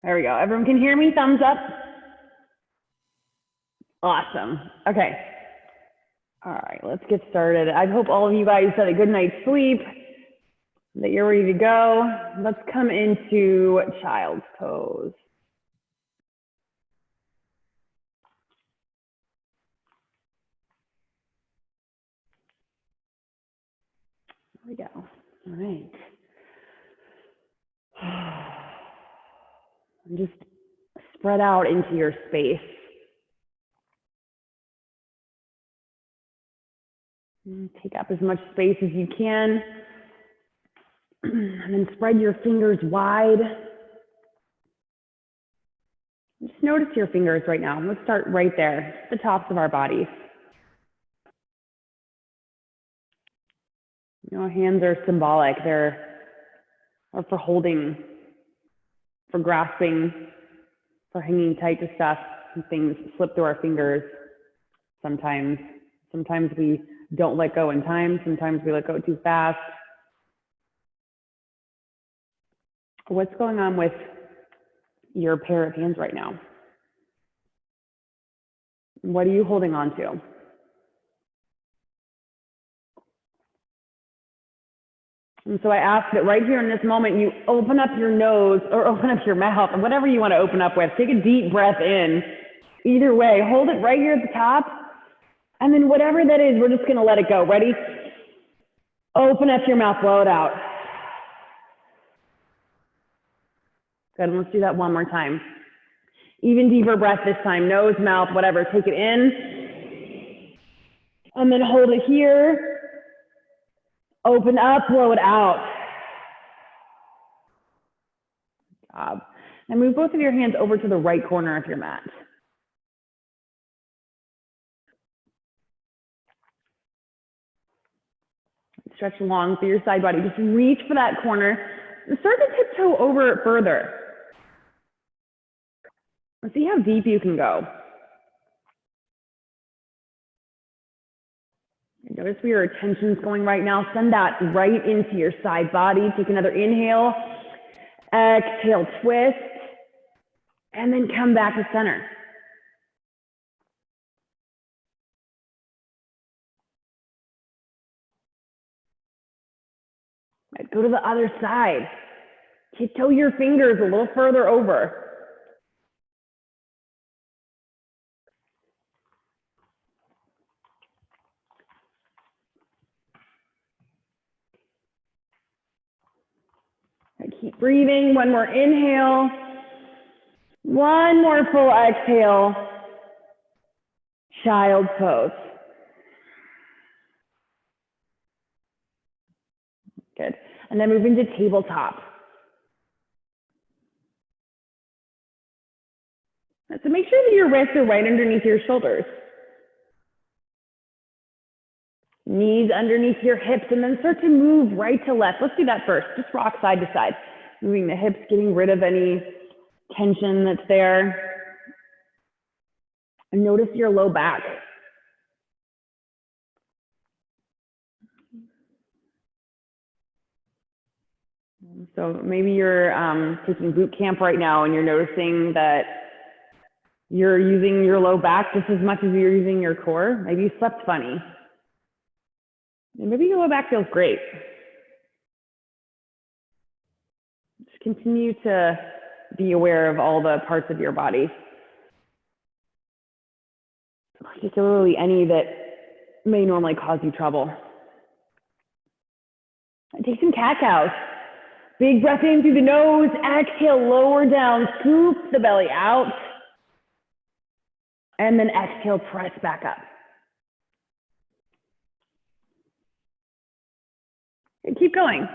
There we go. Everyone can hear me? Thumbs up. Awesome. Okay. All right, let's get started. I hope all of you guys had a good night's sleep, that you're ready to go. Let's come into child's pose. There we go. All right. And just spread out into your space. And take up as much space as you can. And then spread your fingers wide. Just notice your fingers right now. Let's start right there, the tops of our bodies. You know, hands are symbolic. They're for holding, for grasping, for hanging tight to stuff. And things slip through our fingers sometimes. Sometimes we don't let go in time. Sometimes we let go too fast. What's going on with your pair of hands right now? What are you holding on to? And so I ask that right here in this moment, you open up your nose or open up your mouth, or whatever you want to open up with. Take a deep breath in. Either way, hold it right here at the top. And then whatever that is, we're just going to let it go. Ready? Open up your mouth, blow it out. Good, let's do that one more time. Even deeper breath this time, nose, mouth, whatever. Take it in. And then hold it here. Open up, blow it out. Good job. And move both of your hands over to the right corner of your mat. Stretch long through your side body. Just reach for that corner. Start to tiptoe over it further. Let's see how deep you can go. Notice where your attention's going right now. Send that right into your side body. Take another inhale. Exhale, twist. And then come back to center. Right, go to the other side. Tiptoe your fingers a little further over. Keep breathing. One more inhale. One more full exhale. Child's pose. Good. And then move into tabletop. So make sure that your wrists are right underneath your shoulders. Knees underneath your hips, and then start to move right to left. Let's do that first. Just rock side to side. Moving the hips, getting rid of any tension that's there. And notice your low back. So maybe you're taking boot camp right now and you're noticing that you're using your low back just as much as you're using your core. Maybe you slept funny. And maybe your low back feels great. Just continue to be aware of all the parts of your body, particularly any that may normally cause you trouble. And take some cat-cows. Big breath in through the nose, exhale, lower down, scoop the belly out. And then exhale, press back up. And keep going.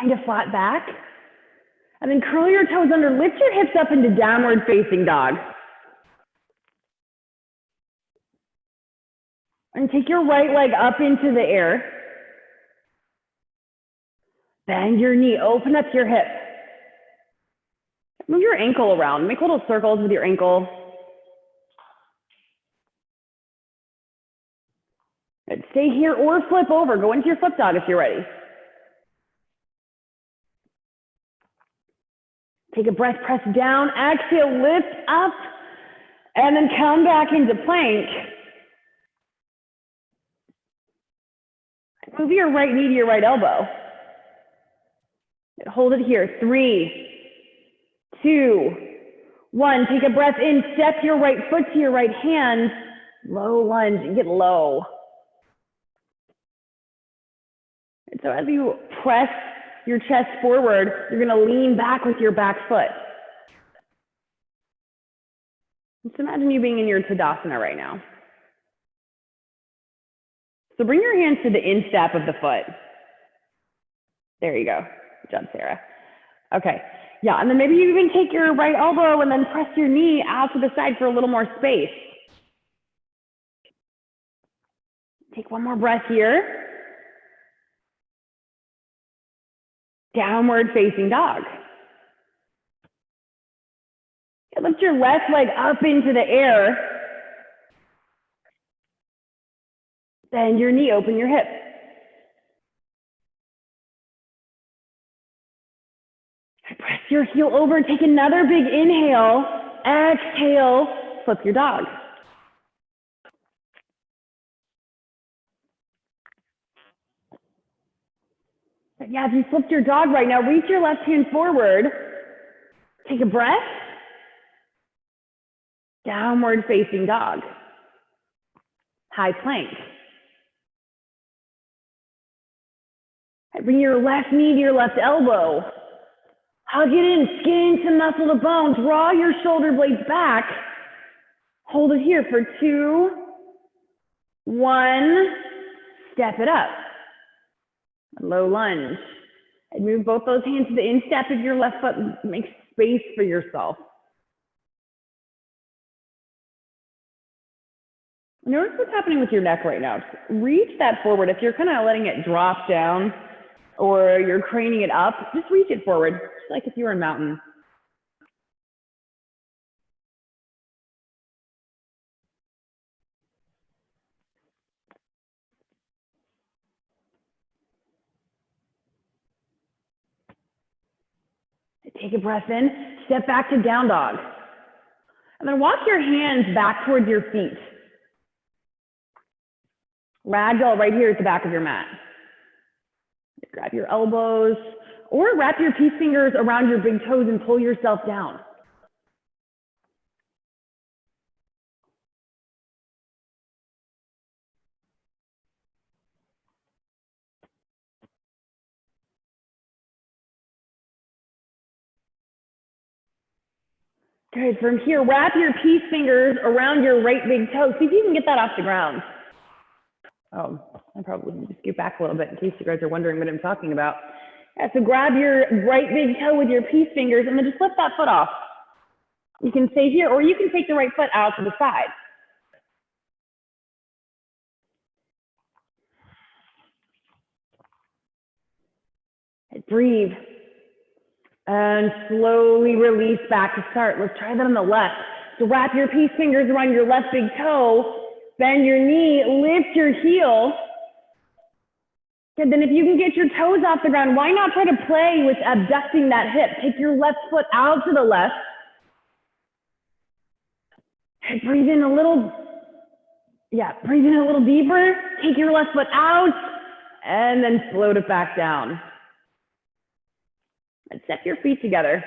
Find a flat back. And then curl your toes under, lift your hips up into downward facing dog. And take your right leg up into the air. Bend your knee, open up your hip. Move your ankle around, make little circles with your ankle. And stay here or flip over, go into your flip dog if you're ready. Take a breath, press down, exhale, lift up, and then come back into plank. Move your right knee to your right elbow. Hold it here, 3, 2, 1. Take a breath in, step your right foot to your right hand, low lunge, and get low. And so as you press your chest forward, you're gonna lean back with your back foot. Just imagine you being in your Tadasana right now. So bring your hands to the instep of the foot. There you go. Good job, Sarah. Okay. Yeah, and then maybe you even take your right elbow and then press your knee out to the side for a little more space. Take one more breath here. Downward facing dog. Lift your left leg up into the air. Bend your knee, open your hip. Press your heel over, take another big inhale. Exhale, flip your dog. Yeah, if you flipped your dog right now, reach your left hand forward. Take a breath. Downward facing dog. High plank. Bring your left knee to your left elbow. Hug it in, skin to muscle to bone. Draw your shoulder blades back. Hold it here for 2, 1. Step it up. Low lunge. And move both those hands to the instep of your left foot. Make space for yourself. Notice what's happening with your neck right now. Just reach that forward. If you're kind of letting it drop down or you're craning it up, just reach it forward, just like if you were in mountain. Take a breath in, step back to down dog. And then walk your hands back towards your feet. Ragdoll right here at the back of your mat. Grab your elbows or wrap your peace fingers around your big toes and pull yourself down. Good, from here, wrap your peace fingers around your right big toe. See if you can get that off the ground. Oh, I probably need to scoot back a little bit in case you guys are wondering what I'm talking about. Yeah, so grab your right big toe with your peace fingers and then just flip that foot off. You can stay here or you can take the right foot out to the side. And breathe. And slowly release back to start. Let's try that on the left. So wrap your peace fingers around your left big toe, bend your knee, lift your heel. Good, then if you can get your toes off the ground, why not try to play with abducting that hip? Take your left foot out to the left. And breathe in a little, breathe in a little deeper. Take your left foot out and then float it back down. And step your feet together.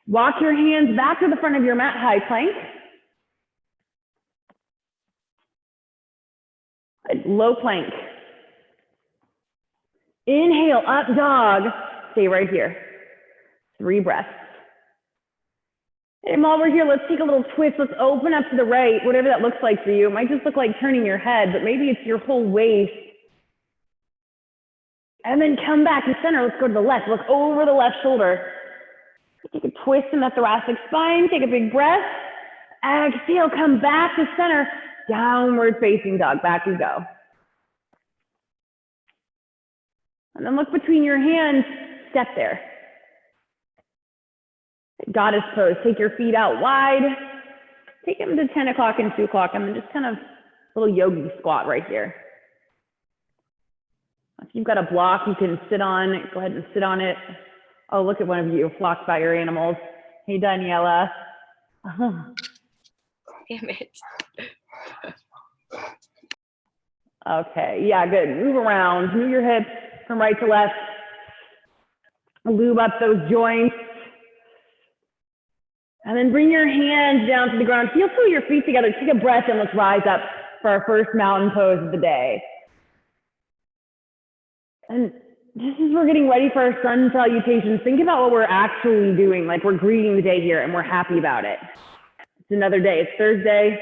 Walk your hands back to the front of your mat, high plank. Low plank. Inhale, up dog. Stay right here. 3 breaths. And while we're here, let's take a little twist. Let's open up to the right, whatever that looks like for you. It might just look like turning your head, but maybe it's your whole waist. And then come back to center. Let's go to the left. Look over the left shoulder. Take a twist in the thoracic spine. Take a big breath. Exhale, come back to center. downward facing dog. Back you go. And then look between your hands, step there. Goddess pose, take your feet out wide. Take them to 10 o'clock and 2 o'clock, and then just kind of a little yogi squat right here. If you've got a block you can sit on, go ahead and sit on it. Oh, look at one of you flocked by your animals. Hey, Daniela. Damn it. Okay, yeah, good. Move around, move your hips from right to left. Lube up those joints. And then bring your hands down to the ground. Heel toe your feet together. Take a breath and let's rise up for our first mountain pose of the day. And just as we're getting ready for our sun salutations, think about what we're actually doing. Like we're greeting the day here and we're happy about it. It's another day. It's Thursday.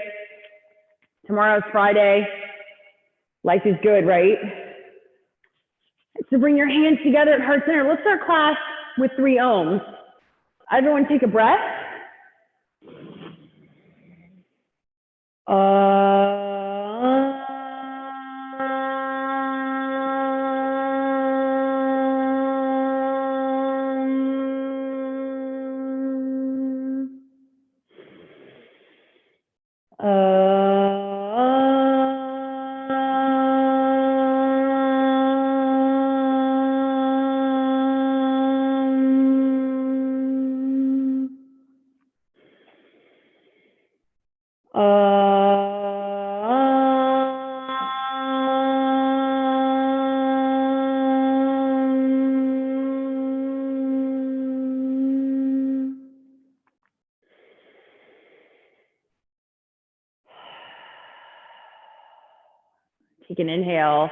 Tomorrow's Friday. Life is good, right? So bring your hands together at heart center. Let's start class with 3 ohms. Everyone take a breath. Take an inhale.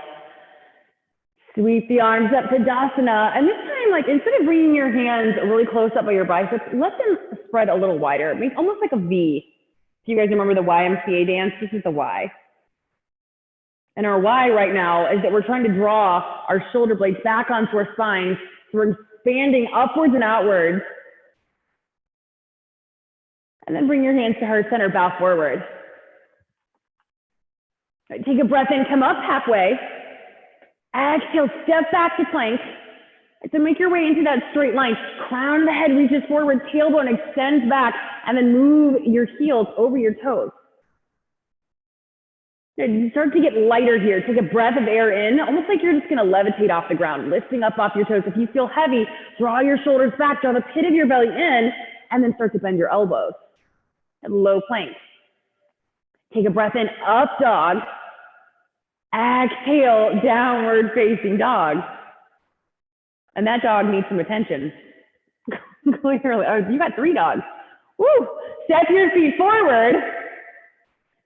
Sweep the arms up to Dasana. And this time, like instead of bringing your hands really close up by your biceps, let them spread a little wider. Make almost like a V. If you guys remember the YMCA dance, this is the Y. And our Y right now is that we're trying to draw our shoulder blades back onto our spine. So we're expanding upwards and outwards. And then bring your hands to heart center, bow forward. Right, take a breath in, come up halfway. Exhale, step back to plank. So make your way into that straight line. Crown of the head reaches forward, tailbone extends back, and then move your heels over your toes. You start to get lighter here. Take a breath of air in, almost like you're just gonna levitate off the ground, lifting up off your toes. If you feel heavy, draw your shoulders back, draw the pit of your belly in, and then start to bend your elbows. Low plank. Take a breath in, up dog. Exhale, downward facing dog. And that dog needs some attention. Clearly, oh, you got 3 dogs. Woo! Step your feet forward.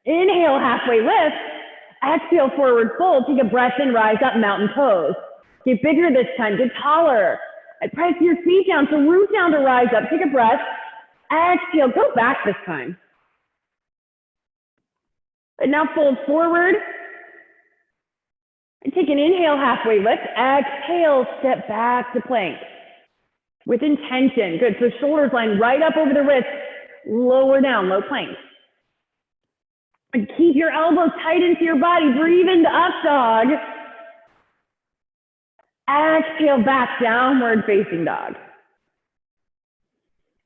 Inhale, halfway lift. Exhale, forward fold. Take a breath in, rise up, mountain pose. Get bigger this time, get taller. And press your feet down, so root down to rise up. Take a breath. Exhale, go back this time. And now fold forward. And take an inhale, halfway lift. Exhale, step back to plank. With intention, good. So shoulders line right up over the wrists, lower down, low plank. And keep your elbows tight into your body. Breathe into up dog. Exhale, back, downward facing dog.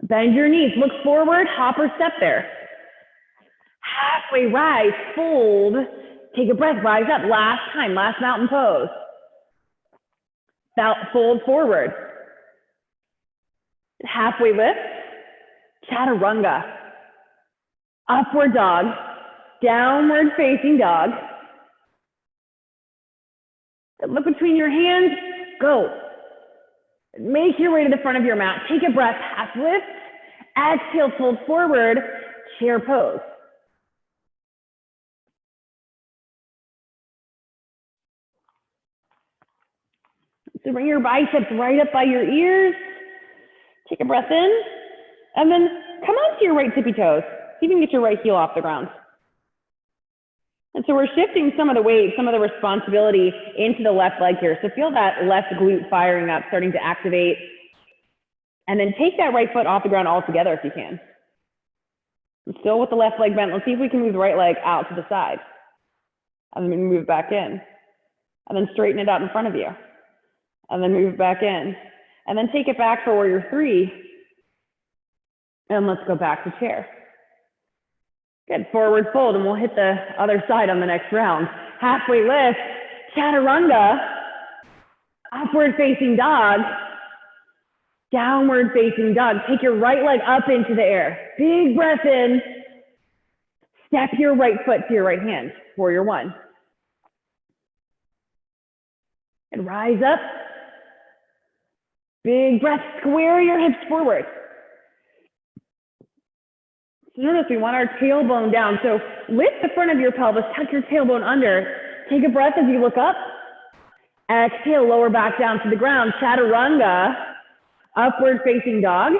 Bend your knees, look forward, hop or step there. Halfway rise, fold. Take a breath, rise up, last time, last mountain pose. Fold forward. Halfway lift, chaturanga. Upward dog, downward facing dog. Look between your hands, go. Make your way to the front of your mat. Take a breath, half lift. Exhale, fold forward, chair pose. So bring your biceps right up by your ears. Take a breath in. And then come onto your right tippy toes. See if you can get your right heel off the ground. And so we're shifting some of the weight, some of the responsibility into the left leg here. So feel that left glute firing up, starting to activate. And then take that right foot off the ground altogether if you can. Still with the left leg bent. Let's see if we can move the right leg out to the side. And then move it back in. And then straighten it out in front of you. And then move it back in. And then take it back for warrior three. And let's go back to chair. Good, forward fold, and we'll hit the other side on the next round. Halfway lift, chaturanga, upward facing dog, downward facing dog. Take your right leg up into the air. Big breath in. Step your right foot to your right hand, warrior one. And rise up. Big breath, square your hips forward. So notice we want our tailbone down. So lift the front of your pelvis, tuck your tailbone under. Take a breath as you look up. Exhale, lower back down to the ground. Chaturanga, upward facing dog,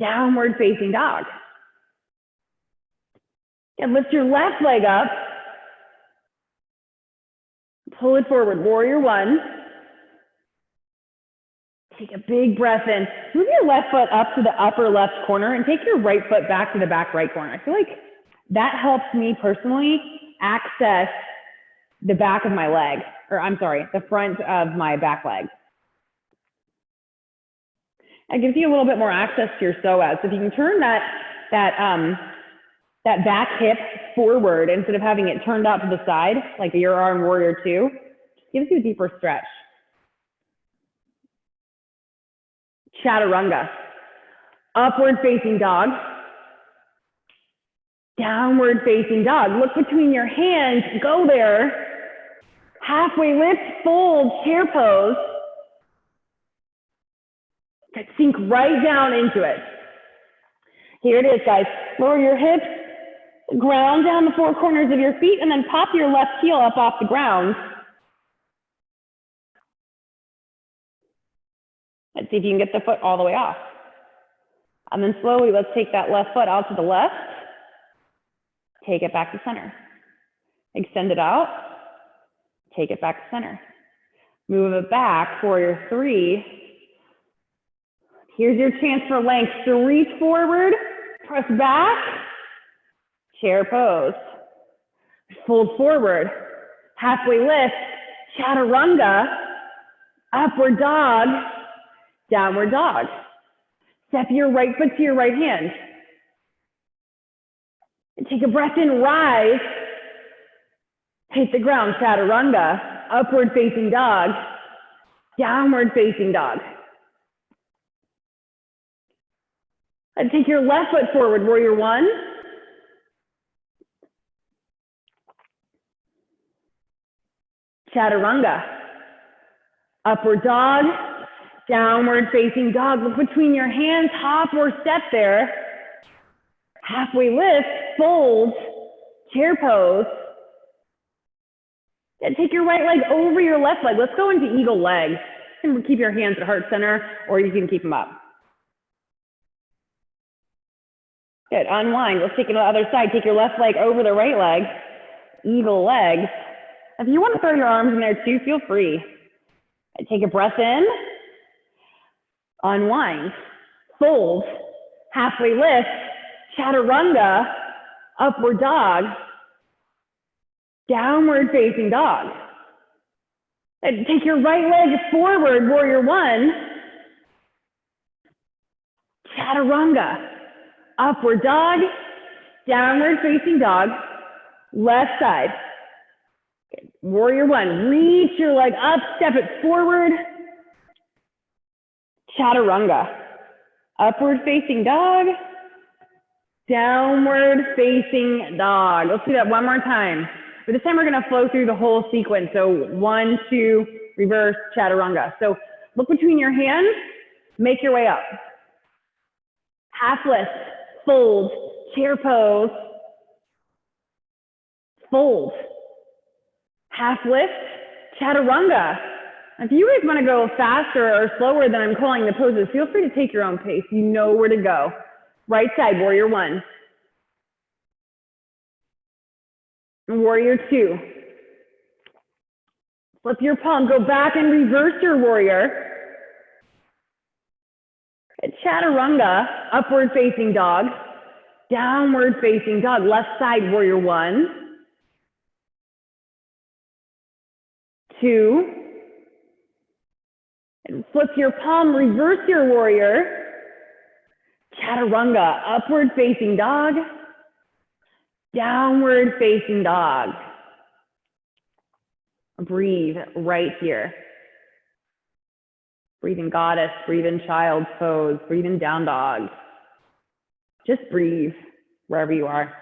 downward facing dog. And lift your left leg up. Pull it forward, warrior one. Take a big breath in. Move your left foot up to the upper left corner and take your right foot back to the back right corner. I feel like that helps me personally access the back of my leg, or I'm sorry, the front of my back leg. It gives you a little bit more access to your psoas. So if you can turn that back hip forward instead of having it turned out to the side, like your arm warrior two, just gives you a deeper stretch. Chaturanga, upward facing dog, downward facing dog. Look between your hands, go there. Halfway lift, fold, chair pose. Sink right down into it. Here it is, guys. Lower your hips, ground down the four corners of your feet, and then pop your left heel up off the ground. Let's see if you can get the foot all the way off. And then slowly, let's take that left foot out to the left. Take it back to center. Extend it out. Take it back to center. Move it back, warrior three. Here's your chance for length. So reach forward, press back, chair pose. Fold forward, halfway lift, chaturanga, upward dog, downward dog. Step your right foot to your right hand. And take a breath in, rise. Hit the ground, chaturanga, upward facing dog, downward facing dog. And take your left foot forward, warrior one. Chaturanga, upward dog, downward facing dog. Look between your hands, hop or step there. Halfway lift, fold, chair pose. And take your right leg over your left leg. Let's go into eagle legs. You can keep your hands at heart center, or you can keep them up. Good, unwind. Let's take it to the other side. Take your left leg over the right leg, eagle legs. If you want to throw your arms in there too, feel free. Take a breath in, unwind, fold, halfway lift, chaturanga, upward dog, downward facing dog. And take your right leg forward, warrior one, chaturanga, upward dog, downward facing dog, left side. Okay. Warrior one, reach your leg up, step it forward, chaturanga, upward facing dog, downward facing dog. Let's do that one more time. But this time we're gonna flow through the whole sequence. So 1, 2, reverse, chaturanga. So look between your hands, make your way up. Half lift, fold, chair pose, fold. Half lift, chaturanga. If you guys wanna go faster or slower than I'm calling the poses, feel free to take your own pace. You know where to go. Right side, warrior one. Warrior two. Flip your palm, go back and reverse your warrior. Chaturanga, upward facing dog, Downward facing dog, left side, warrior 1, 2, and flip your palm, reverse your warrior, chaturanga, upward facing dog, downward facing dog. Breathe right here. Breathe in goddess, breathe in child's pose, breathe in down dog. Just breathe wherever you are.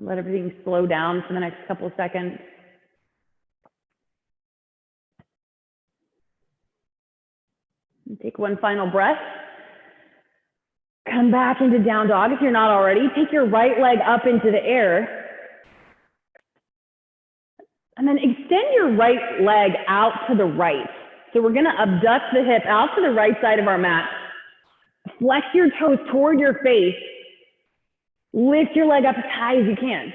Let everything slow down for the next couple of seconds. And take one final breath. Come back into down dog if you're not already. Take your right leg up into the air. And then extend your right leg out to the right. So we're gonna abduct the hip out to the right side of our mat. Flex your toes toward your face. Lift your leg up as high as you can.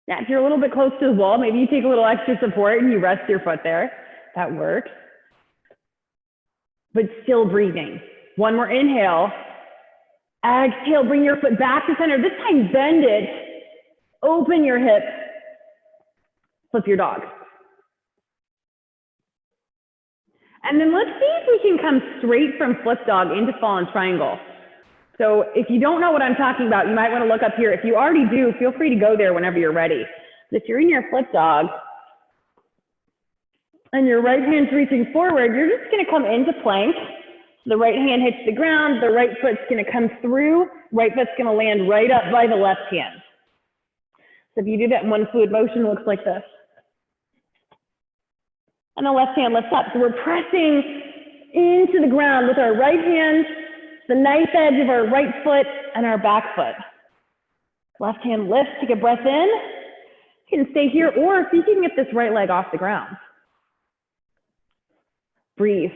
Now, if you're a little bit close to the wall, maybe you take a little extra support and you rest your foot there. That works. But still breathing. One more inhale. Exhale, bring your foot back to center. This time, bend it. Open your hip. Flip your dog. And then let's see if we can come straight from flip dog into fallen triangle. So if you don't know what I'm talking about, you might want to look up here. If you already do, feel free to go there whenever you're ready. But if you're in your flip dog and your right hand's reaching forward, you're just going to come into plank. The right hand hits the ground, the right foot's going to come through, right foot's going to land right up by the left hand. So if you do that in one fluid motion, it looks like this. And the left hand lifts up. So we're pressing into the ground with our right hand, the knife edge of our right foot and our back foot. Left hand lifts, take a breath in. You can stay here, or see if you can get this right leg off the ground. Breathe.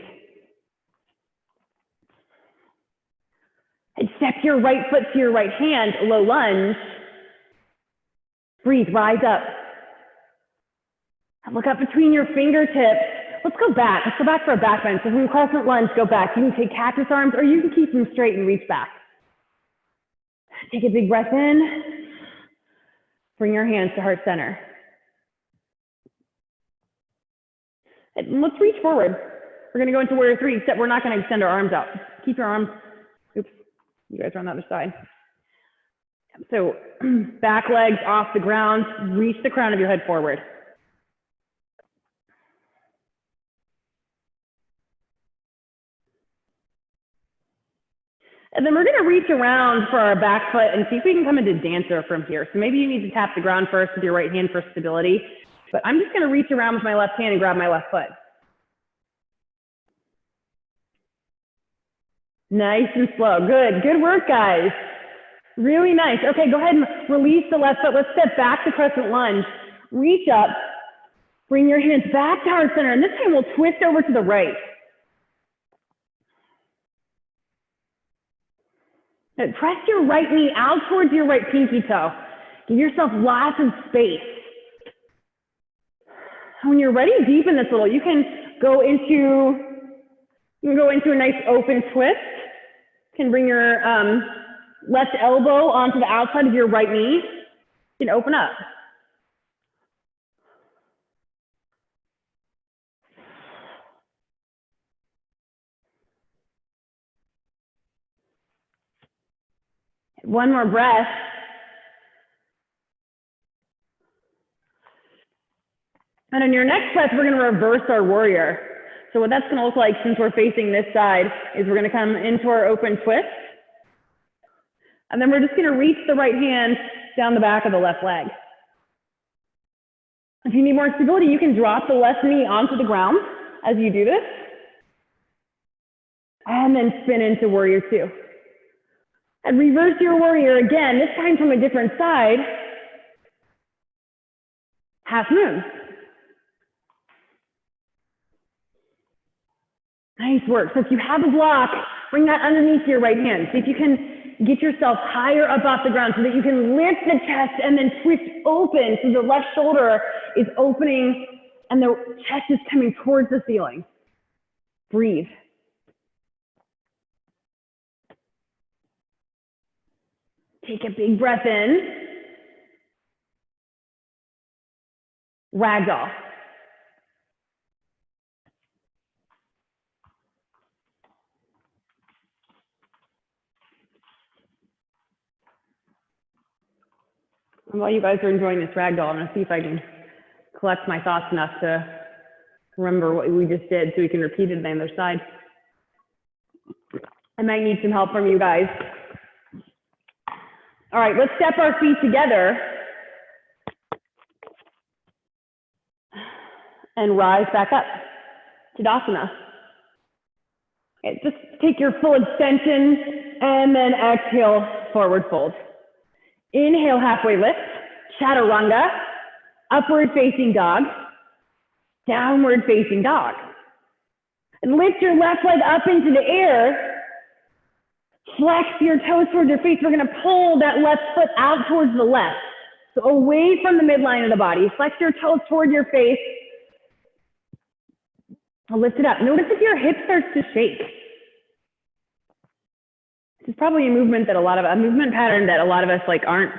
And step your right foot to your right hand, low lunge. Breathe, rise up. And look up between your fingertips. Let's go back. Let's go back for a back bend. So from crescent lunge, go back. You can take cactus arms or you can keep them straight and reach back. Take a big breath in. Bring your hands to heart center. And let's reach forward. We're going to go into warrior 3, except we're not going to extend our arms out. Keep your arms. Oops. You guys are on the other side. So back legs off the ground. Reach the crown of your head forward. And then we're going to reach around for our back foot and see if we can come into dancer from here. So maybe you need to tap the ground first with your right hand for stability. But I'm just going to reach around with my left hand and grab my left foot. Nice and slow. Good. Good work, guys. Really nice. Okay, go ahead and release the left foot. Let's step back to crescent lunge. Reach up. Bring your hands back to heart center. And this time we'll twist over to the right. Now, press your right knee out towards your right pinky toe. Give yourself lots of space. When you're ready, deepen this a little. You can go into a nice open twist. You can bring your left elbow onto the outside of your right knee. You can open up. One more breath. And on your next breath, we're going to reverse our warrior. So what that's going to look like, since we're facing this side, is we're going to come into our open twist. And then we're just going to reach the right hand down the back of the left leg. If you need more stability, you can drop the left knee onto the ground as you do this. And then spin into warrior 2. And reverse your warrior again, this time from a different side. Half moon. Nice work. So if you have a block, bring that underneath your right hand. See if you can get yourself higher up off the ground so that you can lift the chest and then twist open so the left shoulder is opening and the chest is coming towards the ceiling. Breathe. Take a big breath in. Ragdoll. And while you guys are enjoying this ragdoll, I'm going to see if I can collect my thoughts enough to remember what we just did so we can repeat it on the other side. I might need some help from you guys. All right, let's step our feet together and rise back up, Tadasana. Okay, just take your full extension and then exhale, forward fold. Inhale, halfway lift, chaturanga, upward facing dog, downward facing dog. And lift your left leg up into the air. Flex your toes towards your face. We're going to pull that left foot out towards the left. So away from the midline of the body. Flex your toes toward your face. I'll lift it up. Notice if your hip starts to shake. This is probably a movement pattern that a lot of us like aren't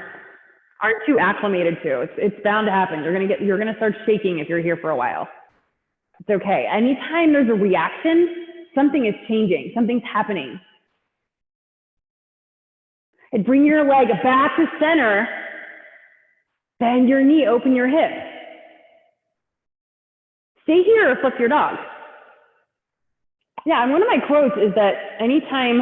too acclimated to. It's bound to happen. You're gonna start shaking if you're here for a while. It's okay. Anytime there's a reaction, something is changing. Something's happening. And bring your leg back to center. Bend your knee, open your hip. Stay here or flip your dog. Yeah, and one of my quotes is that anytime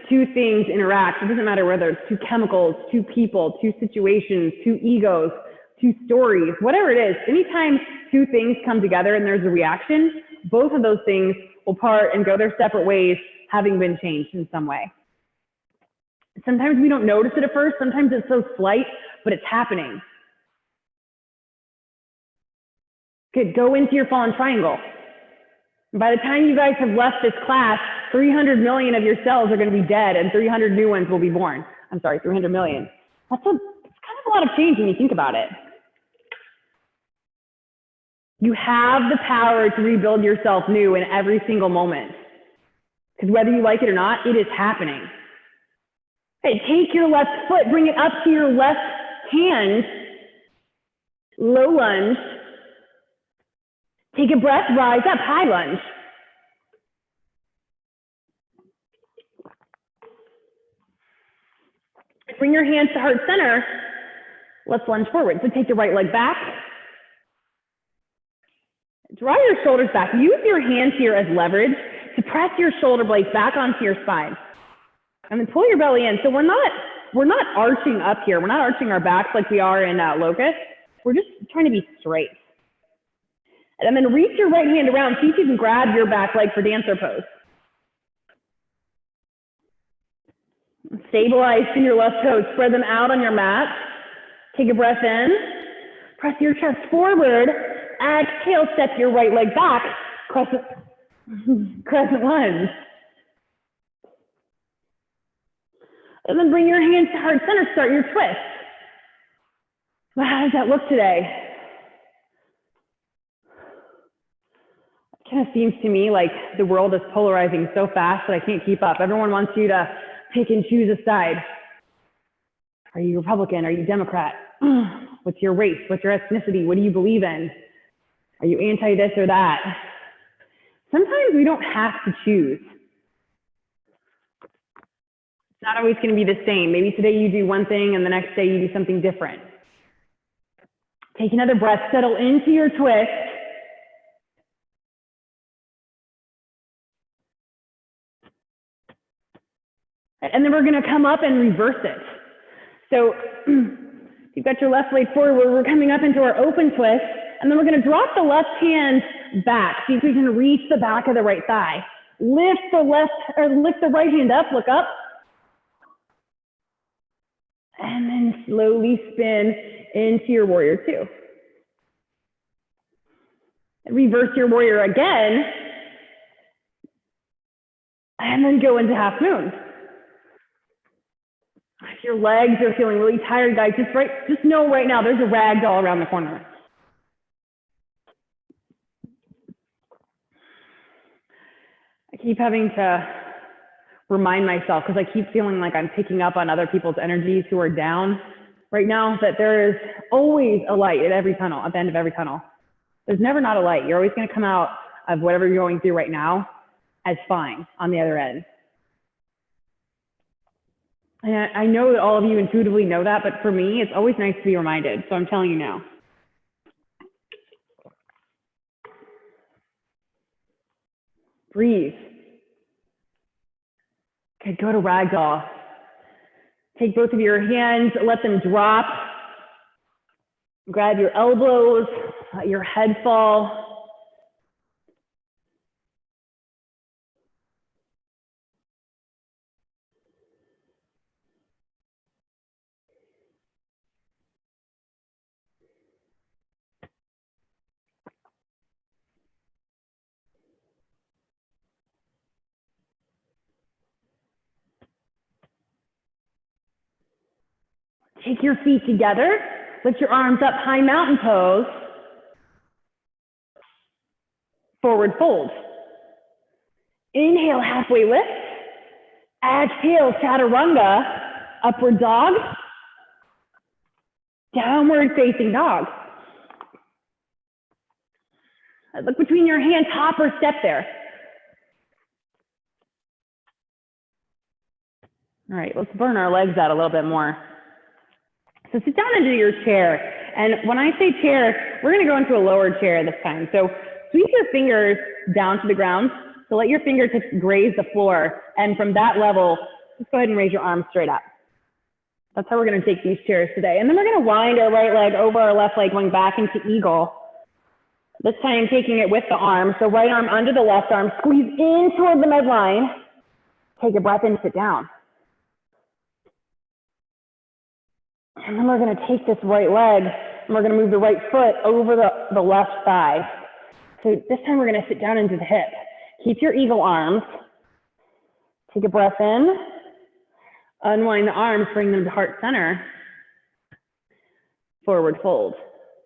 two things interact, it doesn't matter whether it's two chemicals, two people, two situations, two egos, two stories, whatever it is, anytime two things come together and there's a reaction, both of those things will part and go their separate ways, having been changed in some way. Sometimes we don't notice it at first, sometimes it's so slight, but it's happening. Good, go into your fallen triangle. By the time you guys have left this class, 300 million of your cells are going to be dead and 300 new ones will be born. I'm sorry, 300 million. That's kind of a lot of change when you think about it. You have the power to rebuild yourself new in every single moment. Because whether you like it or not, it is happening. Hey, take your left foot, bring it up to your left hand, low lunge. Take a breath, rise up, high lunge. Bring your hands to heart center. Let's lunge forward. So take your right leg back. Draw your shoulders back. Use your hands here as leverage to press your shoulder blades back onto your spine. And then pull your belly in. So we're not arching up here. We're not arching our backs like we are in locust. We're just trying to be straight. And then reach your right hand around. See if you can grab your back leg for dancer pose. Stabilize in your left toes. Spread them out on your mat. Take a breath in. Press your chest forward. Exhale, step your right leg back. Crescent lunge. And then bring your hands to heart center. Start your twist. Well, how does that look today? Kind of seems to me like the world is polarizing so fast that I can't keep up. Everyone wants you to pick and choose a side. Are you Republican? Are you Democrat? What's your race? What's your ethnicity? What do you believe in? Are you anti this or that? Sometimes we don't have to choose. It's not always going to be the same. Maybe today you do one thing and the next day you do something different. Take another breath, settle into your twist. And then we're going to come up and reverse it. So you've got your left leg forward. We're coming up into our open twist. And then we're going to drop the left hand back. See if we can reach the back of the right thigh. Lift the right hand up, look up. And then slowly spin into your warrior two. And reverse your warrior again. And then go into half moon. If your legs are feeling really tired, guys, just know right now there's a rag doll around the corner. I keep having to remind myself, because I keep feeling like I'm picking up on other people's energies who are down right now, that there is always a light at every tunnel, at the end of every tunnel. There's never not a light. You're always going to come out of whatever you're going through right now as fine on the other end. And I know that all of you intuitively know that, but for me, it's always nice to be reminded. So I'm telling you now. Breathe. Okay, go to ragdoll. Take both of your hands, let them drop. Grab your elbows, let your head fall. Take your feet together. Lift your arms up, high mountain pose. Forward fold. Inhale, halfway lift. Exhale, chaturanga. Upward dog. Downward facing dog. Look between your hands, hop or step there. All right, let's burn our legs out a little bit more. So sit down into your chair. And when I say chair, we're gonna go into a lower chair this time. So sweep your fingers down to the ground. So let your fingertips graze the floor. And from that level, just go ahead and raise your arms straight up. That's how we're gonna take these chairs today. And then we're gonna wind our right leg over our left leg, going back into eagle. This time taking it with the arm. So right arm under the left arm, squeeze in toward the midline. Take a breath in, sit down. And then we're going to take this right leg and we're going to move the right foot over the left thigh. So this time we're going to sit down into the hip. Keep your eagle arms. Take a breath in. Unwind the arms, bring them to heart center. Forward fold.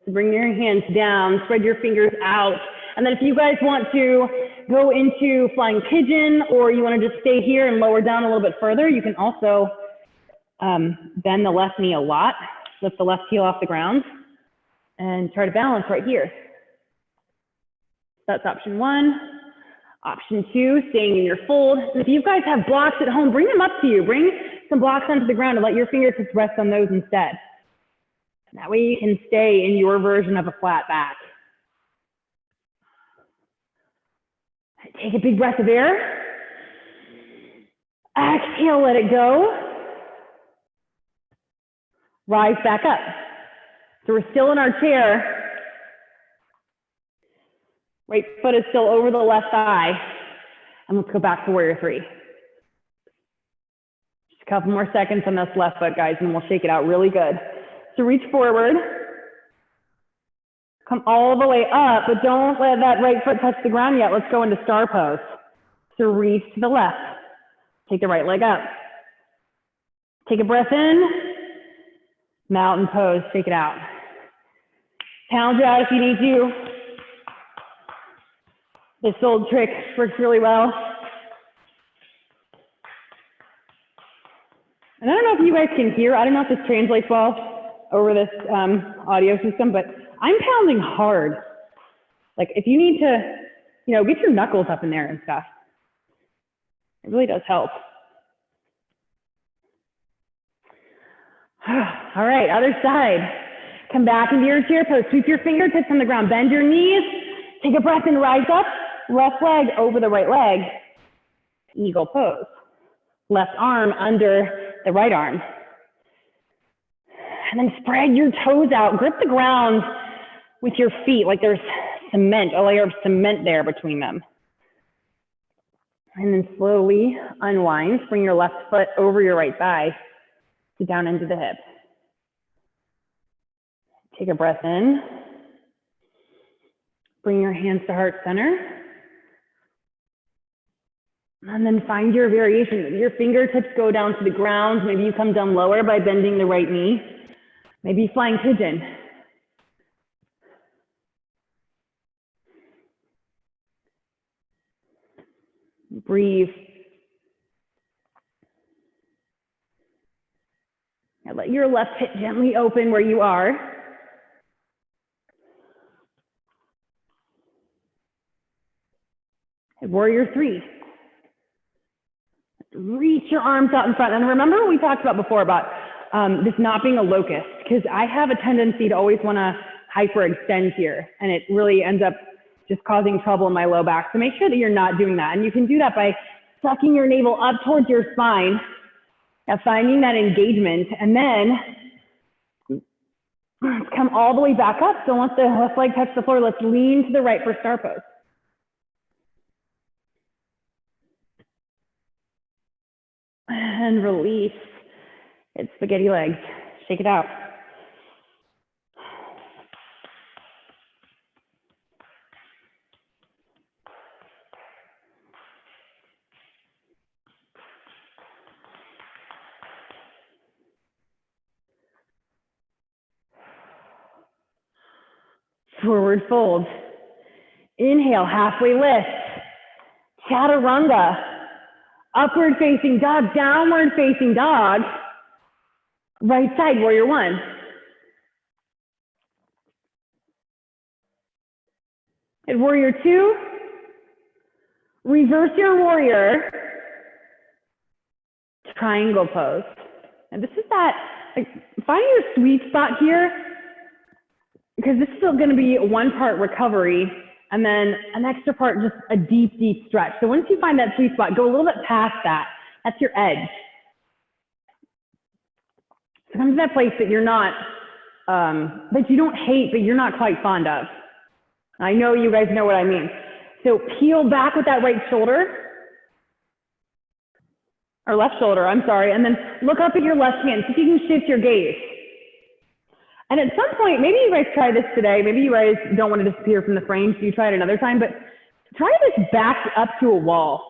So bring your hands down, spread your fingers out. And then if you guys want to go into flying pigeon or you want to just stay here and lower down a little bit further, you can also bend the left knee a lot, lift the left heel off the ground, and try to balance right here. That's option one. Option two, staying in your fold. And if you guys have blocks at home, bring them up to you. Bring some blocks onto the ground and let your fingertips rest on those instead. That way you can stay in your version of a flat back. Take a big breath of air. Exhale, let it go. Rise back up. So we're still in our chair. Right foot is still over the left thigh. And let's go back to warrior three. Just a couple more seconds on this left foot, guys, and we'll shake it out really good. So reach forward. Come all the way up, but don't let that right foot touch the ground yet. Let's go into star pose. So reach to the left. Take the right leg up. Take a breath in. Mountain pose, shake it out. Pound it out if you need to. This old trick works really well. And I don't know if you guys can hear, I don't know if this translates well over this audio system, but I'm pounding hard. Like if you need to, get your knuckles up in there and stuff. It really does help. All right, other side. Come back into your chair pose. Sweep your fingertips on the ground. Bend your knees. Take a breath and rise up. Left leg over the right leg. Eagle pose. Left arm under the right arm. And then spread your toes out. Grip the ground with your feet like there's cement, a layer of cement there between them. And then slowly unwind. Bring your left foot over your right thigh. Sit down into the hip. Take a breath in. Bring your hands to heart center. And then find your variation. Your fingertips go down to the ground. Maybe you come down lower by bending the right knee. Maybe flying pigeon. Breathe. And let your left hip gently open where you are. And warrior 3. Reach your arms out in front. And remember what we talked about before about this not being a locust, because I have a tendency to always want to hyperextend here, and it really ends up just causing trouble in my low back. So make sure that you're not doing that. And you can do that by sucking your navel up towards your spine, finding that engagement, and then let's come all the way back up. So once the left leg touches the floor, let's lean to the right for star pose. And release. It's spaghetti legs. Shake it out. Forward fold. Inhale, halfway lift. Chaturanga. Upward facing dog, downward facing dog. Right side, warrior 1. And warrior 2. Reverse your warrior. Triangle pose. And this is that, like, find your sweet spot here, because this is still going to be one part recovery and then an extra part, just a deep, deep stretch. So once you find that sweet spot, go a little bit past that. That's your edge. So come to that place that you're not, that you don't hate, but you're not quite fond of. I know you guys know what I mean. So peel back with that right shoulder, or left shoulder, I'm sorry, and then look up at your left hand. See if you can shift your gaze. And at some point, maybe you guys try this today. Maybe you guys don't want to disappear from the frame, so you try it another time, but try this back up to a wall.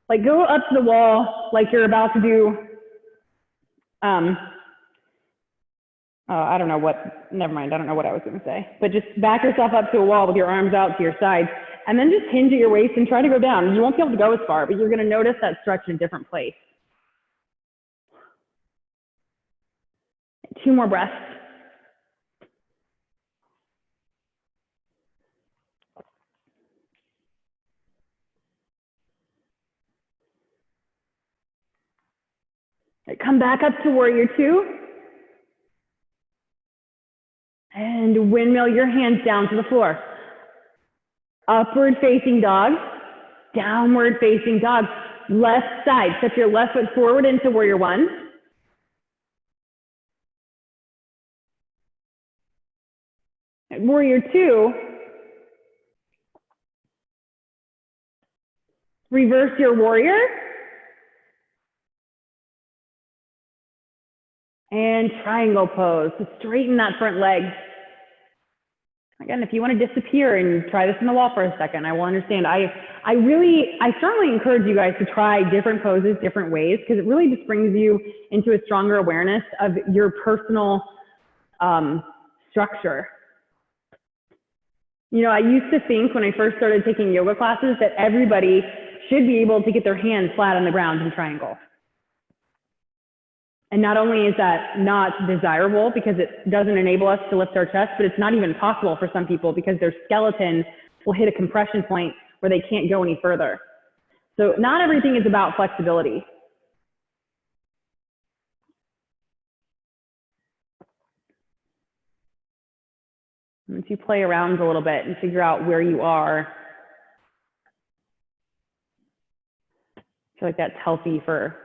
Like go up to the wall like you're about to do, I don't know what, never mind, I don't know what I was going to say. But just back yourself up to a wall with your arms out to your side, and then just hinge at your waist and try to go down. You won't be able to go as far, but you're going to notice that stretch in a different place. 2 more breaths. Come back up to warrior 2. And windmill your hands down to the floor. Upward facing dog, downward facing dog. Left side, step your left foot forward into warrior 1. And warrior 2, reverse your warrior. And triangle pose, so straighten that front leg. Again, if you want to disappear and try this in the wall for a second, I will understand. I strongly encourage you guys to try different poses, different ways, because it really just brings you into a stronger awareness of your personal structure. You know, I used to think when I first started taking yoga classes that everybody should be able to get their hands flat on the ground in triangle. And not only is that not desirable because it doesn't enable us to lift our chest, but it's not even possible for some people because their skeleton will hit a compression point where they can't go any further. So not everything is about flexibility. Once you play around a little bit and figure out where you are, I feel like that's healthy for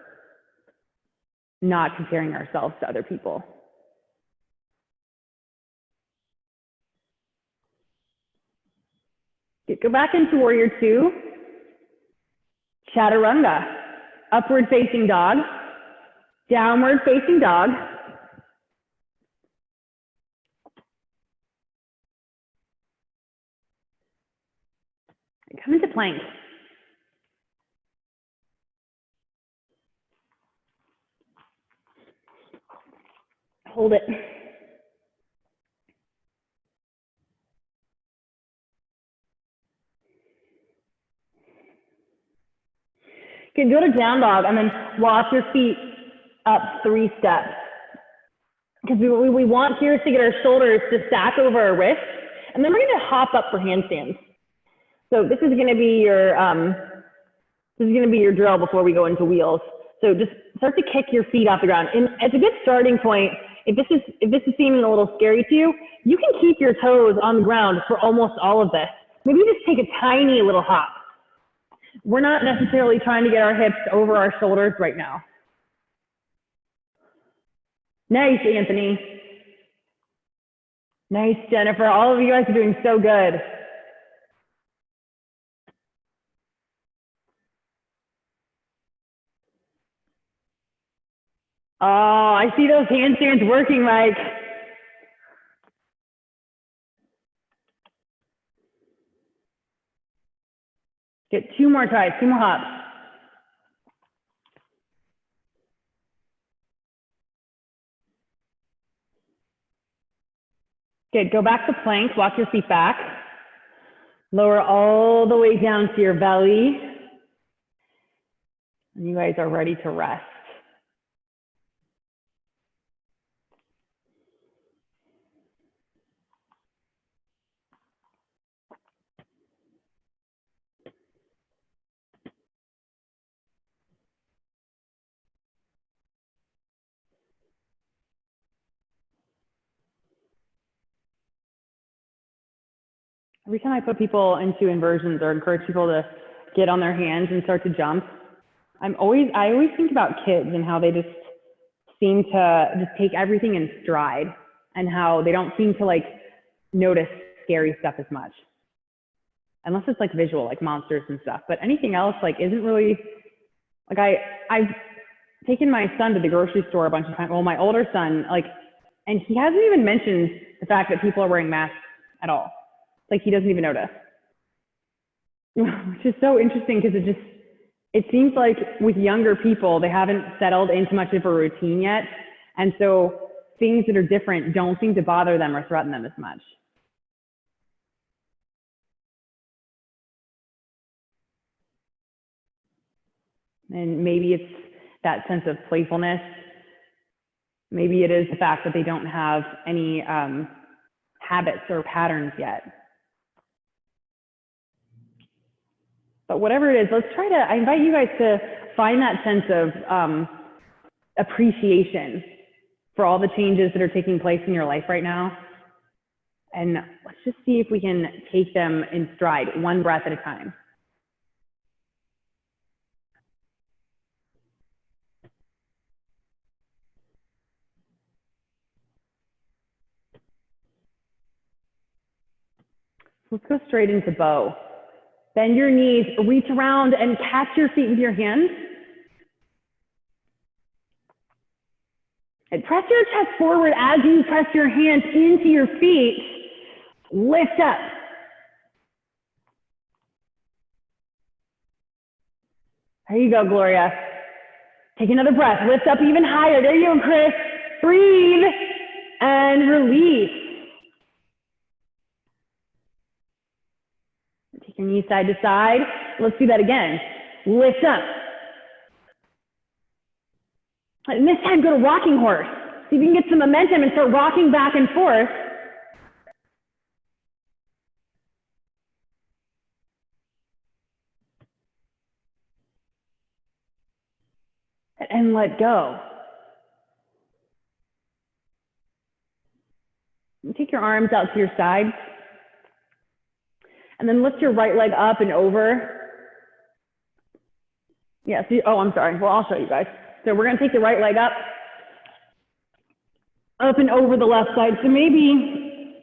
not comparing ourselves to other people. Go back into warrior 2. Chaturanga. Upward facing dog. Downward facing dog. Come into plank. Hold it. Okay, go to down dog and then walk your feet up 3 steps. Because we want here to get our shoulders to stack over our wrists, and then we're going to hop up for handstands. So this is going to be your drill before we go into wheels. So just start to kick your feet off the ground. And it's a good starting point. If this is seeming a little scary to you, you can keep your toes on the ground for almost all of this. Maybe just take a tiny little hop. We're not necessarily trying to get our hips over our shoulders right now. Nice, Anthony. Nice, Jennifer. All of you guys are doing so good. Oh, I see those handstands working, Mike. Get 2 more tries, 2 more hops. Good, go back to plank, walk your feet back. Lower all the way down to your belly. And you guys are ready to rest. Every time I put people into inversions or encourage people to get on their hands and start to jump, I always think about kids and how they just seem to just take everything in stride and how they don't seem to like notice scary stuff as much. Unless it's like visual, like monsters and stuff. But anything else like isn't really, like I've taken my son to the grocery store a bunch of times. Well, my older son, like, and he hasn't even mentioned the fact that people are wearing masks at all. Like he doesn't even notice, which is so interesting because it seems like with younger people, they haven't settled into much of a routine yet. And so things that are different don't seem to bother them or threaten them as much. And maybe it's that sense of playfulness. Maybe it is the fact that they don't have any habits or patterns yet. But whatever it is, I invite you guys to find that sense of appreciation for all the changes that are taking place in your life right now. And let's just see if we can take them in stride, 1 breath at a time. Let's go straight into bow. Bend your knees, reach around and catch your feet with your hands. And press your chest forward as you press your hands into your feet. Lift up. There you go, Gloria. Take another breath. Lift up even higher. There you go, Chris. Breathe and release. Take your knees side to side. Let's do that again. Lift up. And this time, go to rocking horse. See if you can get some momentum and start rocking back and forth. And let go. And take your arms out to your sides. And then lift your right leg up and over. Yeah, see, oh, I'm sorry. Well, I'll show you guys. So we're going to take the right leg up and over the left side. So maybe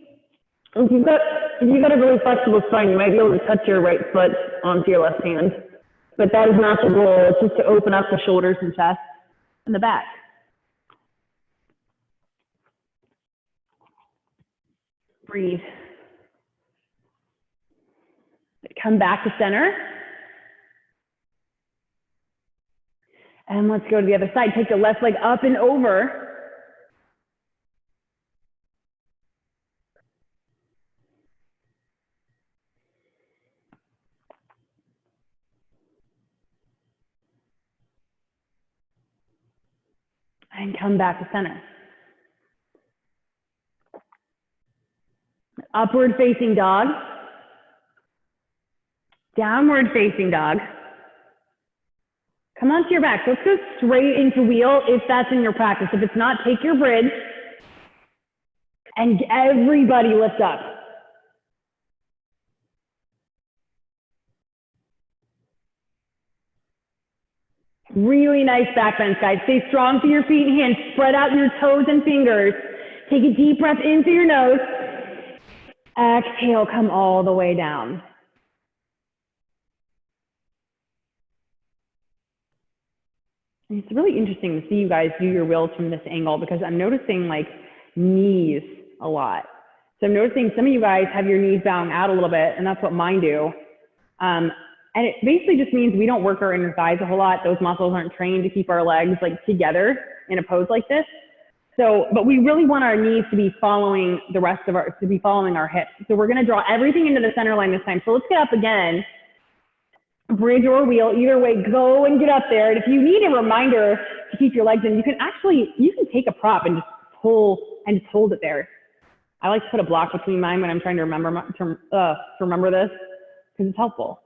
if you've got a really flexible spine, you might be able to touch your right foot onto your left hand. But that is not the goal. It's just to open up the shoulders and chest and the back. Breathe. Come back to center. And let's go to the other side. Take the left leg up and over. and come back to center. Upward facing dog, downward facing dog. Come onto your back. Let's go straight into wheel if that's in your practice. If it's not, take your bridge and everybody lift up. Really nice back bends, guys. Stay strong through your feet and hands. Spread out your toes and fingers. Take a deep breath in through your nose. Exhale, come all the way down. And it's really interesting to see you guys do your wheels from this angle because I'm noticing like knees a lot. So I'm noticing some of you guys have your knees bowing out a little bit, and that's what mine do. And it basically just means we don't work our inner thighs a whole lot. Those muscles aren't trained to keep our legs like together in a pose like this. So, but we really want our knees to be following the rest of our, to be following our hips. So we're gonna draw everything into the center line this time. So let's get up again, bridge or wheel, either way, go and get up there. And if you need a reminder to keep your legs in, you can take a prop and just pull and just hold it there. I like to put a block between mine when I'm trying to remember this because it's helpful.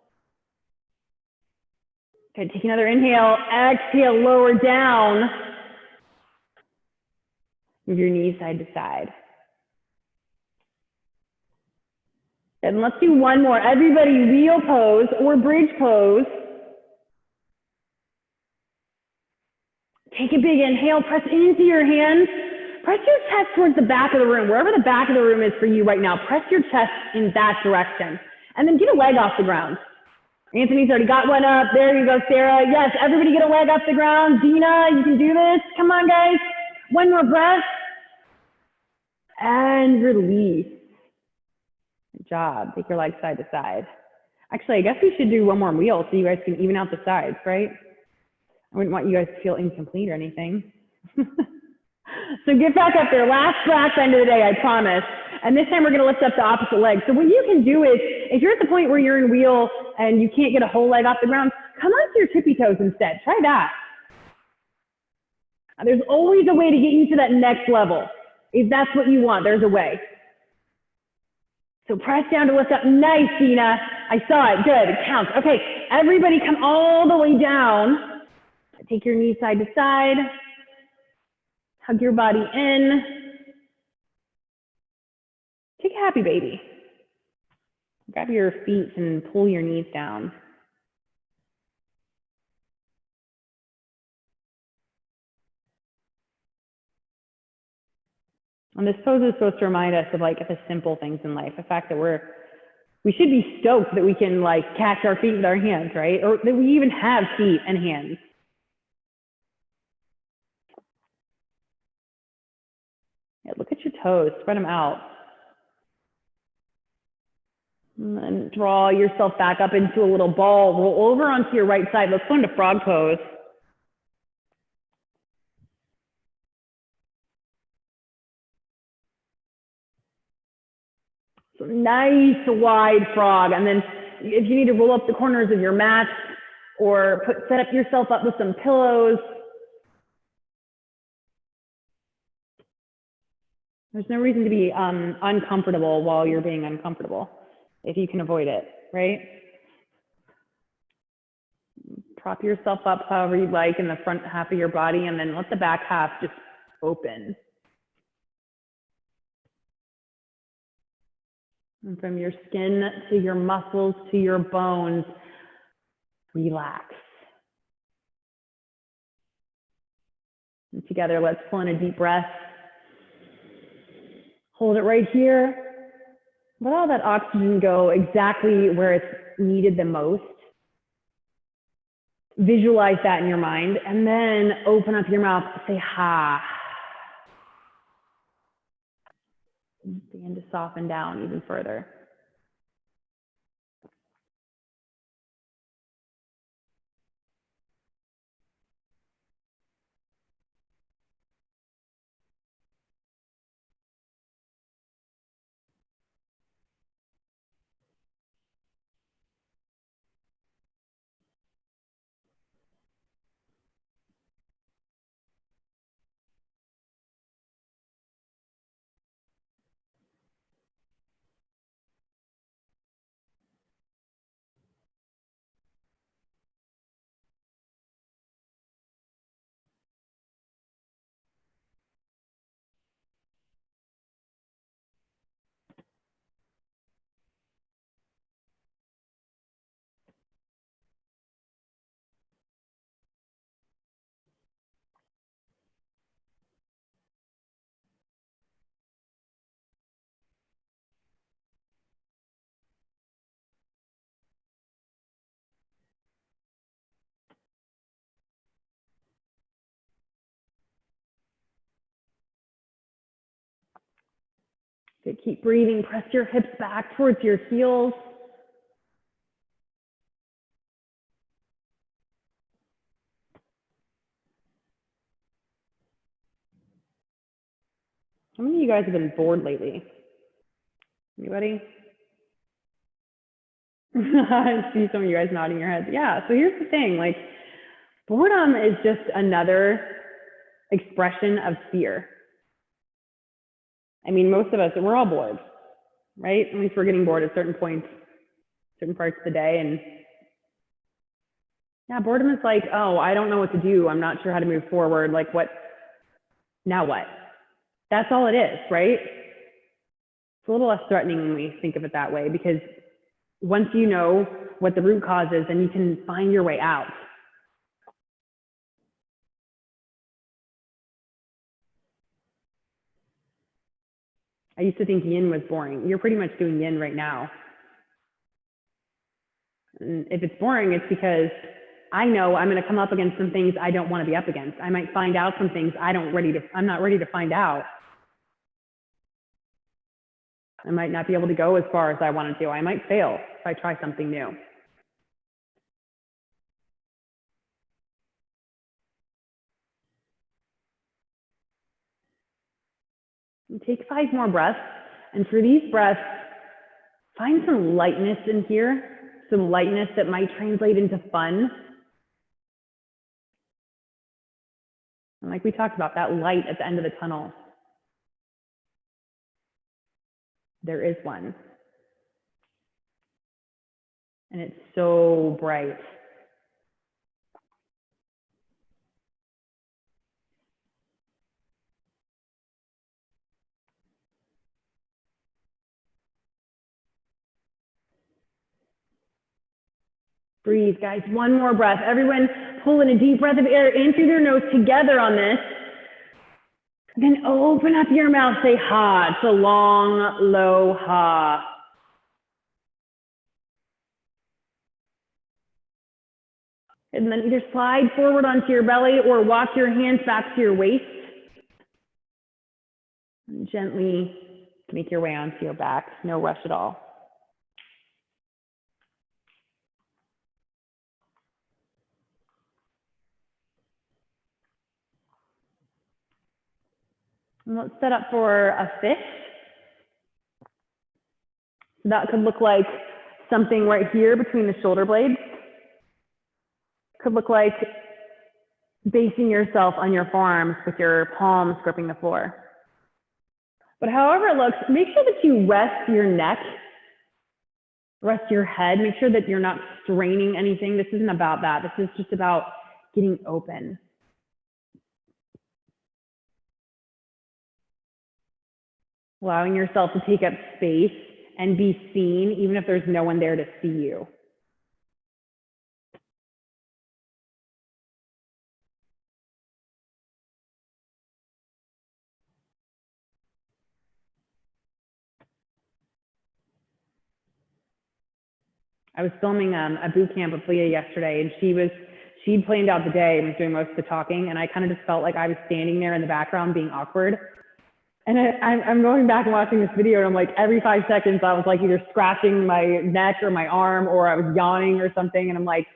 Okay, take another inhale, exhale, lower down. Move your knees side to side. And let's do one more. Everybody wheel pose or bridge pose. Take a big inhale, press into your hands. Press your chest towards the back of the room, wherever the back of the room is for you right now. Press your chest in that direction. And then get a leg off the ground. Anthony's already got one up. There you go, Sarah. Yes, everybody get a leg off the ground. Dina, you can do this. Come on, guys. One more breath. And release. Good job. Take your legs side to side. Actually, I guess we should do one more wheel so you guys can even out the sides, right? I wouldn't want you guys to feel incomplete or anything. So get back up there. Last end of the day, I promise. And this time we're going to lift up the opposite leg. So what you can do is, if you're at the point where you're in wheel and you can't get a whole leg off the ground, come onto your tippy toes instead. Try that. There's always a way to get you to that next level. If that's what you want, there's a way. So press down to lift up. Nice, Dina. I saw it. Good. It counts. Okay. Everybody come all the way down. Take your knees side to side. Hug your body in. Take a happy baby. Grab your feet and pull your knees down. And this pose is supposed to remind us of like the simple things in life. The fact that we should be stoked that we can like catch our feet with our hands, right? Or that we even have feet and hands. Yeah, look at your toes, spread them out. And then draw yourself back up into a little ball. Roll over onto your right side. Let's go into frog pose. So nice wide frog. And then if you need to roll up the corners of your mat or set up yourself up with some pillows. There's no reason to be uncomfortable while you're being uncomfortable, if you can avoid it, right? Prop yourself up however you'd like in the front half of your body, and then let the back half just open. And from your skin to your muscles to your bones, relax. And together, let's pull in a deep breath. Hold it right here. Let all that oxygen go exactly where it's needed the most. Visualize that in your mind, and then open up your mouth, say ha. Begin to soften down even further. Good. Keep breathing. Press your hips back towards your heels. How many of you guys have been bored lately? Anybody? I see some of you guys nodding your heads. Yeah, so here's the thing, like boredom is just another expression of fear. I mean, most of us, we're all bored, right? At least we're getting bored at certain points, certain parts of the day. And yeah, boredom is like, oh, I don't know what to do. I'm not sure how to move forward. Like what, now what? That's all it is, right? It's a little less threatening when we think of it that way, because once you know what the root cause is, then you can find your way out. I used to think yin was boring. You're pretty much doing yin right now. And if it's boring, it's because I know I'm going to come up against some things I don't want to be up against. I might find out some things I'm not ready to find out. I might not be able to go as far as I want to do. I might fail if I try something new. And take 5 more breaths. And for these breaths, find some lightness in here, some lightness that might translate into fun. And like we talked about, that light at the end of the tunnel. There is one. And it's so bright. Breathe, guys. One more breath. Everyone pull in a deep breath of air in through their nose together on this. Then open up your mouth, say ha. It's a long, low ha. And then either slide forward onto your belly or walk your hands back to your waist. And gently make your way onto your back. No rush at all. And let's set up for a fish. That could look like something right here between the shoulder blades. Could look like basing yourself on your forearms with your palms gripping the floor. But however it looks, make sure that you rest your neck, rest your head, make sure that you're not straining anything. This isn't about that. This is just about getting open. Allowing yourself to take up space and be seen, even if there's no one there to see you. I was filming a boot camp with Leah yesterday, and she'd planned out the day and was doing most of the talking, and I kind of just felt like I was standing there in the background being awkward. And I'm going back and watching this video, and I'm like, every 5 seconds, I was like either scratching my neck or my arm, or I was yawning or something. And I'm like,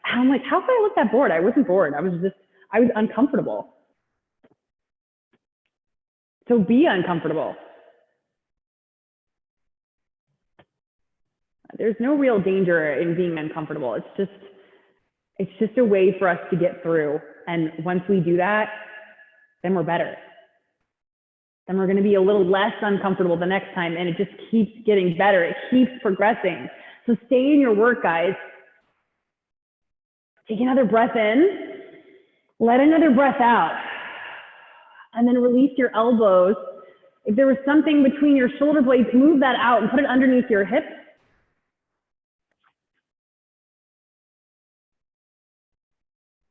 how could I look that bored? I wasn't bored. I was uncomfortable. So be uncomfortable. There's no real danger in being uncomfortable. It's just a way for us to get through. And once we do that, then we're better. Then we're going to be a little less uncomfortable the next time, and it just keeps getting better. It keeps progressing. So stay in your work, guys. Take another breath in, let another breath out, and then release your elbows. If there was something between your shoulder blades, move that out and put it underneath your hips.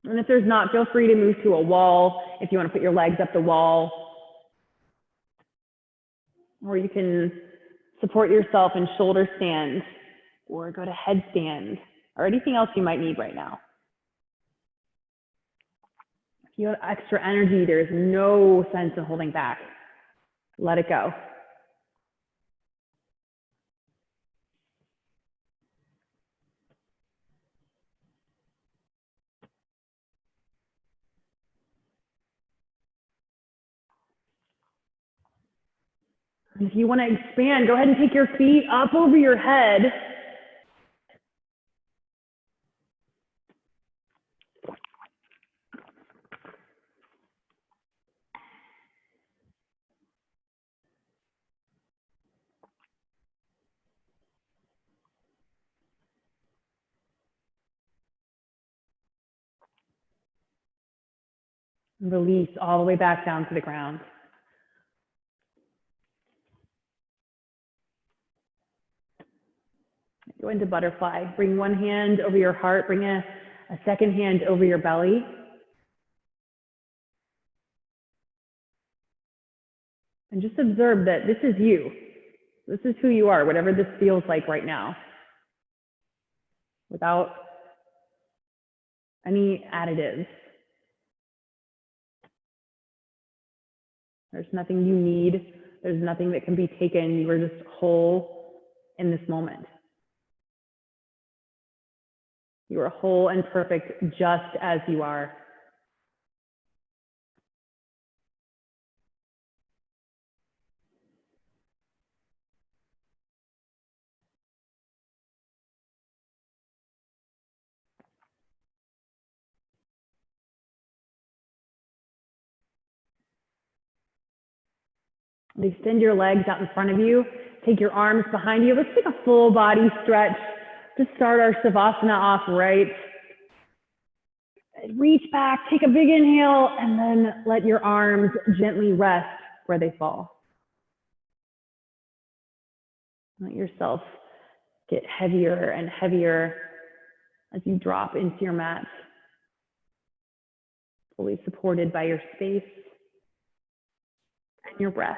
And if there's not, feel free to move to a wall if you want to put your legs up the wall. Or you can support yourself in shoulder stand or go to headstand or anything else you might need right now. If you have extra energy, there's no sense in holding back. Let it go. And if you want to expand, go ahead and take your feet up over your head. Release all the way back down to the ground. Go into butterfly. Bring one hand over your heart. Bring a second hand over your belly. And just observe that this is you. This is who you are, whatever this feels like right now. Without any additives. There's nothing you need. There's nothing that can be taken. You are just whole in this moment. You are whole and perfect just as you are. Extend your legs out in front of you. Take your arms behind you. Let's take a full body stretch to start our Savasana off right. Reach back, take a big inhale, and then let your arms gently rest where they fall. Let yourself get heavier and heavier as you drop into your mat, fully supported by your space and your breath.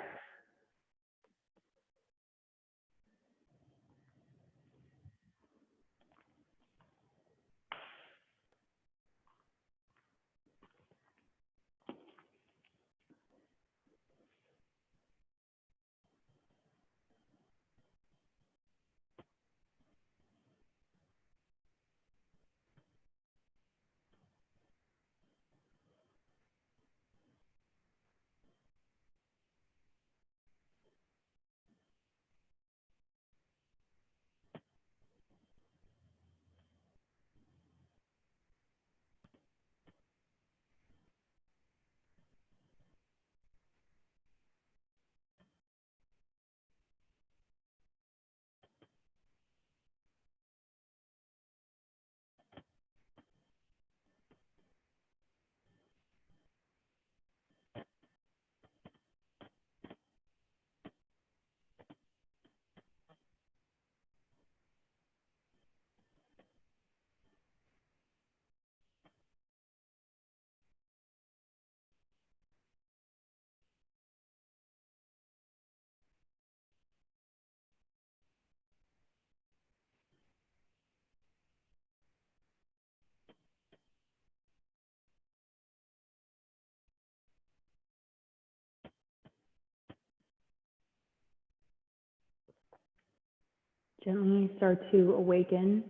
Gently start to awaken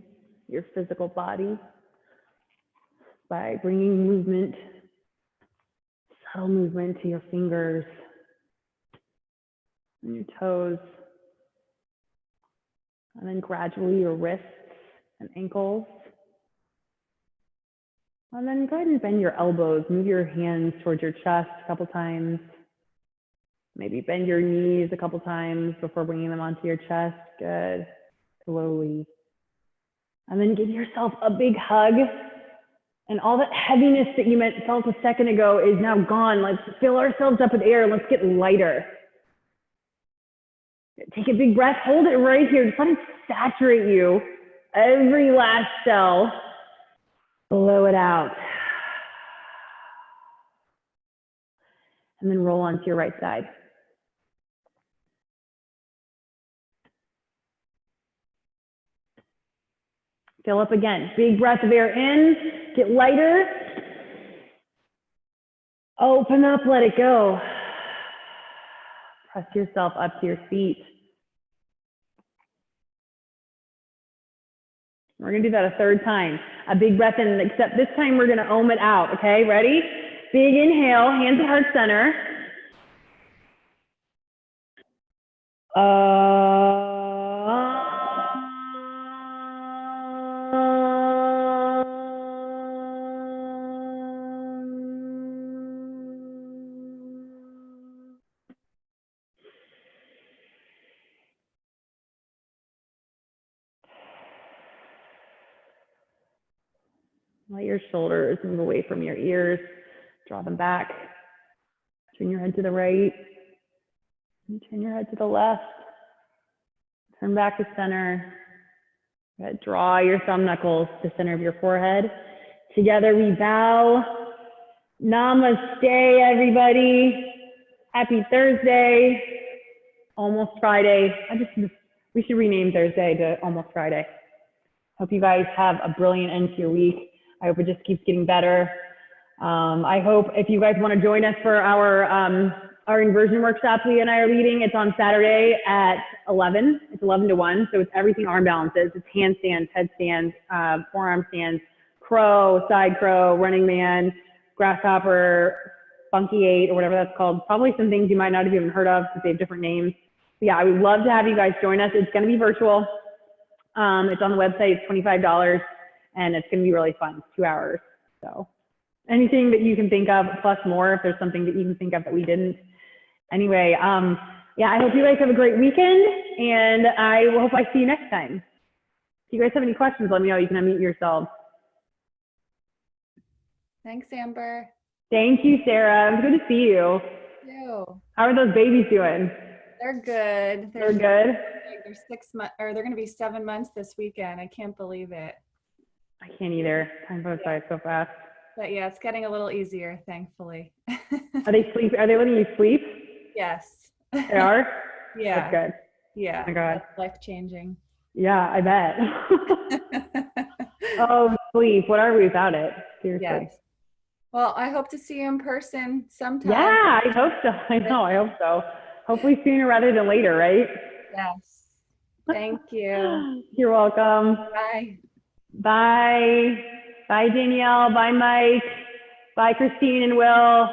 your physical body by bringing movement, subtle movement to your fingers and your toes, and then gradually your wrists and ankles. And then go ahead and bend your elbows, move your hands towards your chest a couple times. Maybe bend your knees a couple times before bringing them onto your chest. Good. Slowly. And then give yourself a big hug. And all that heaviness that you felt a second ago is now gone. Let's fill ourselves up with air. Let's get lighter. Take a big breath. Hold it right here. Just let it saturate you. Every last cell. Blow it out. And then roll onto your right side. Fill up again. Big breath of air in. Get lighter. Open up, let it go. Press yourself up to your feet. We're gonna do that a third time. A big breath in, except this time we're gonna ohm it out, okay? Ready? Big inhale, hands at heart center. Let your shoulders move away from your ears. Draw them back. Turn your head to the right. And turn your head to the left. Turn back to center. Draw your thumb knuckles to the center of your forehead. Together we bow. Namaste, everybody. Happy Thursday. Almost Friday. We should rename Thursday to Almost Friday. Hope you guys have a brilliant end to your week. I hope it just keeps getting better. I hope if you guys want to join us for our inversion workshop Leah and I are leading, it's on Saturday at 11. It's 11 to 1. So it's everything arm balances. It's handstands, headstands, forearm stands, crow, side crow, running man, grasshopper, funky 8, or whatever that's called. Probably some things you might not have even heard of because they have different names. But yeah, I would love to have you guys join us. It's going to be virtual. It's on the website. It's $25. And it's going to be really fun. It's 2 hours. So anything that you can think of, plus more if there's something that you can think of that we didn't. Anyway, yeah, I hope you guys have a great weekend, and I hope I see you next time. If you guys have any questions, let me know. You can unmute yourselves. Thanks, Amber. Thank you, Sarah. It's good to see you. You. How are those babies doing? They're good. They're good? They're 6 months, or they're going to be 7 months this weekend. I can't believe it. I can't either. Time goes by so fast. But yeah, it's getting a little easier, thankfully. Are they sleep? Are they letting you sleep? Yes. They are? Yeah. That's good. Yeah. Oh my God. Life-changing. Yeah, I bet. Oh, sleep. What are we without it? Seriously. Yes. Well, I hope to see you in person sometime. Yeah, I hope so. I know. I hope so. Hopefully sooner rather than later, right? Yes. Thank you. You're welcome. Bye. Bye. Bye, Danielle. Bye, Mike. Bye, Christine and Will.